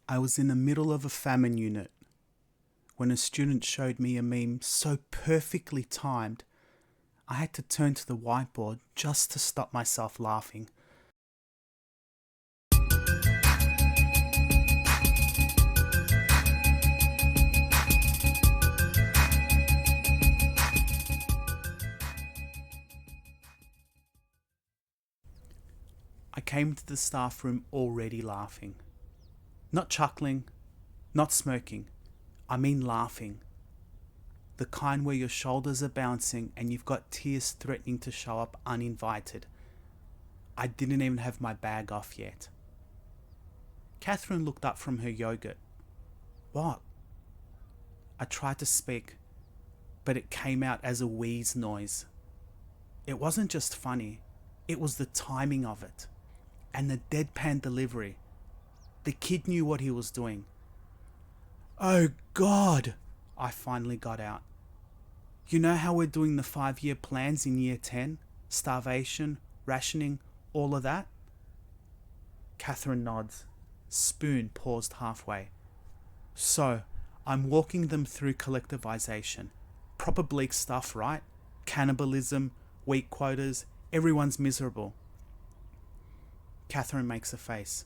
I was in the middle of a famine unit when a student showed me a meme so perfectly timed, I had to turn to the whiteboard just to stop myself laughing. I came to the staff room already laughing. Not chuckling, not smirking. I mean laughing. The kind where your shoulders are bouncing and you've got tears threatening to show up uninvited. I didn't even have my bag off yet. Catherine looked up from her yogurt. What? I tried to speak, but it came out as a wheeze noise. It wasn't just funny, it was the timing of it. And the deadpan delivery. The kid knew what he was doing. Oh God, I finally got out. You know how we're doing the 5-year plans in year 10? Starvation, rationing, all of that? Catherine nods. Spoon paused halfway. So, I'm walking them through collectivisation. Proper bleak stuff, right? Cannibalism, wheat quotas, everyone's miserable. Catherine makes a face.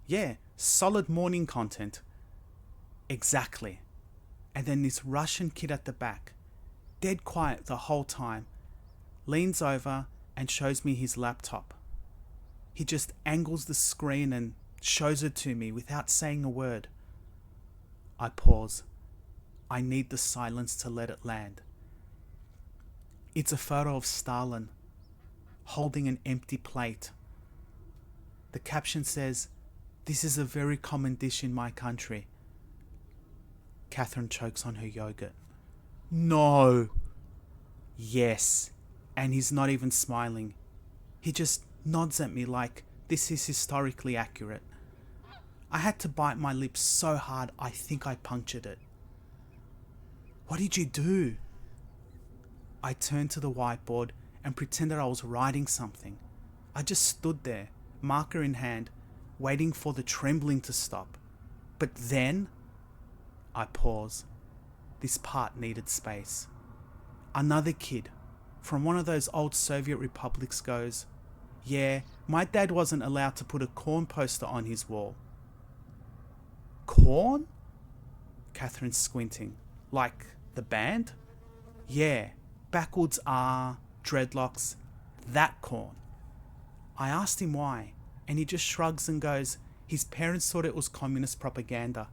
Yeah, solid morning content. Exactly. And then this Russian kid at the back, dead quiet the whole time, leans over and shows me his laptop. He just angles the screen and shows it to me without saying a word. I pause. I need the silence to let it land. It's a photo of Stalin, holding an empty plate. The caption says, "This is a very common dish in my country." Catherine chokes on her yogurt. No. Yes. And he's not even smiling. He just nods at me like this is historically accurate. I had to bite my lips so hard I think I punctured it. What did you do? I turned to the whiteboard and pretended I was writing something. I just stood there, marker in hand, waiting for the trembling to stop. But then, I pause. This part needed space. Another kid from one of those old Soviet republics goes, "Yeah, my dad wasn't allowed to put a Korn poster on his wall." Korn? Catherine's squinting. Like the band? Yeah, backwards R, dreadlocks, that Korn. I asked him why, and he just shrugs and goes, his parents thought it was communist propaganda.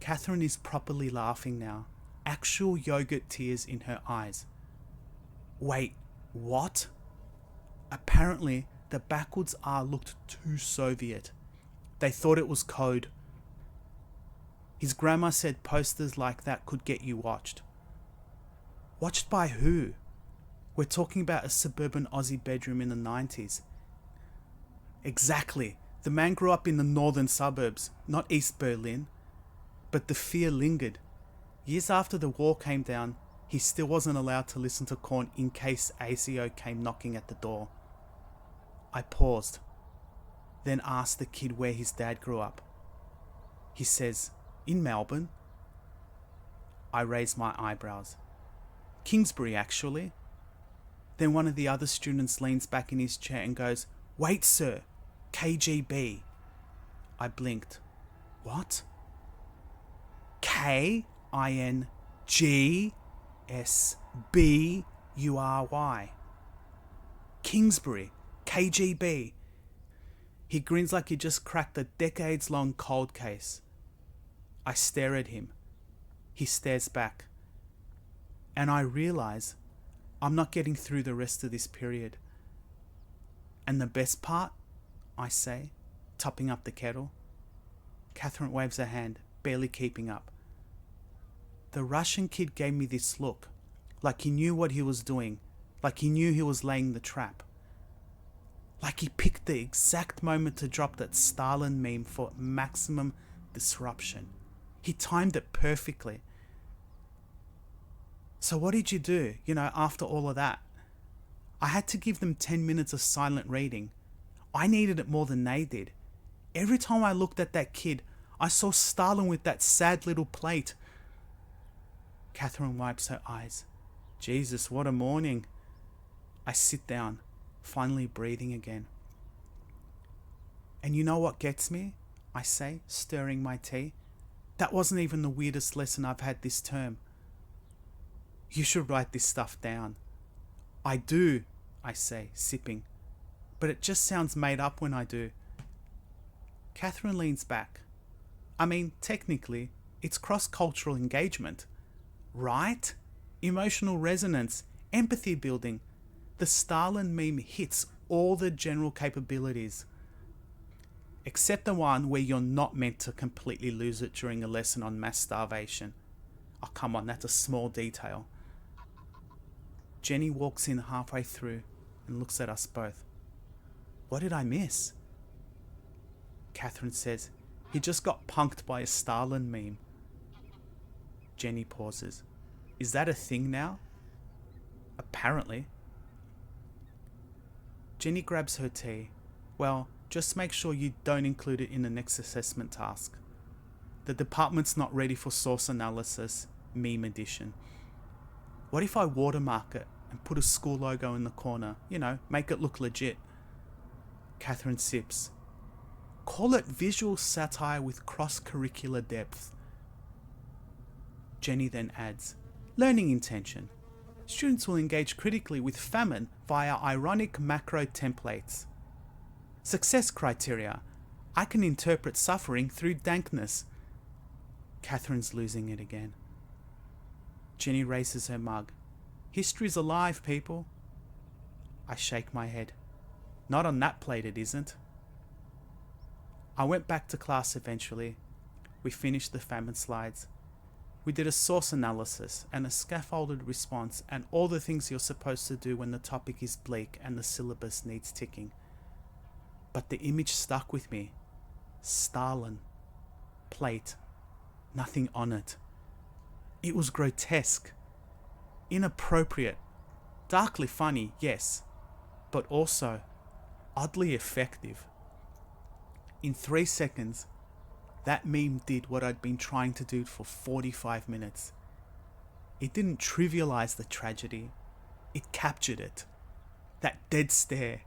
Catherine is properly laughing now, actual yogurt tears in her eyes. Wait, what? Apparently, the backwards R looked too Soviet. They thought it was code. His grandma said posters like that could get you watched. Watched by who? We're talking about a suburban Aussie bedroom in the 90s. Exactly. The man grew up in the northern suburbs, not East Berlin. But the fear lingered. Years after the wall came down, he still wasn't allowed to listen to Korn in case ACO came knocking at the door. I paused, then asked the kid where his dad grew up. He says, in Melbourne. I raised my eyebrows. Kingsbury, actually. Then one of the other students leans back in his chair and goes, "Wait, sir, KGB." I blinked. What? KINGSBURY. Kingsbury, KGB. He grins like he just cracked a decades-long cold case. I stare at him. He stares back. And I realize I'm not getting through the rest of this period. And the best part, I say, topping up the kettle. Catherine waves her hand, barely keeping up. The Russian kid gave me this look, like he knew what he was doing, like he knew he was laying the trap. Like he picked the exact moment to drop that Stalin meme for maximum disruption. He timed it perfectly. So what did you do, after all of that? I had to give them 10 minutes of silent reading. I needed it more than they did. Every time I looked at that kid, I saw Stalin with that sad little plate. Catherine wipes her eyes. Jesus, what a morning. I sit down, finally breathing again. And you know what gets me? I say, stirring my tea. That wasn't even the weirdest lesson I've had this term. You should write this stuff down. I do, I say, sipping. But it just sounds made up when I do. Catherine leans back. I mean, technically, it's cross-cultural engagement. Right? Emotional resonance, empathy building. The Stalin meme hits all the general capabilities. Except the one where you're not meant to completely lose it during a lesson on mass starvation. Oh, come on, that's a small detail. Jenny walks in halfway through and looks at us both. What did I miss? Catherine says, he just got punked by a Stalin meme. Jenny pauses. Is that a thing now? Apparently. Jenny grabs her tea. Well, just make sure you don't include it in the next assessment task. The department's not ready for source analysis, meme edition. What if I watermark it and put a school logo in the corner? You know, make it look legit. Catherine sips. Call it visual satire with cross-curricular depth. Jenny then adds, learning intention. Students will engage critically with famine via ironic macro templates. Success criteria. I can interpret suffering through dankness. Catherine's losing it again. Jenny raises her mug. History's alive, people. I shake my head. Not on that plate it isn't. I went back to class eventually. We finished the famine slides. We did a source analysis and a scaffolded response and all the things you're supposed to do when the topic is bleak and the syllabus needs ticking. But the image stuck with me. Stalin. Plate. Nothing on it. It was grotesque. Inappropriate. Darkly funny, yes. But also oddly effective. In 3 seconds, that meme did what I'd been trying to do for 45 minutes. It didn't trivialize the tragedy. It captured it. That dead stare.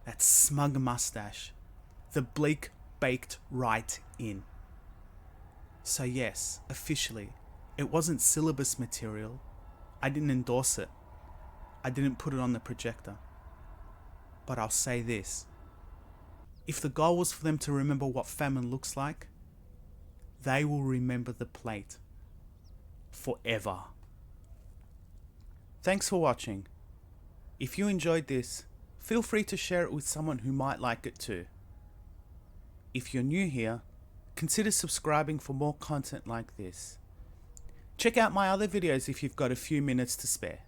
That smug mustache. The bleak baked right in. So yes, officially, it wasn't syllabus material. I didn't endorse it. I didn't put it on the projector. But I'll say this. If the goal was for them to remember what famine looks like, they will remember the plate. Forever. Thanks for watching. If you enjoyed this, feel free to share it with someone who might like it too. If you're new here, consider subscribing for more content like this. Check out my other videos if you've got a few minutes to spare.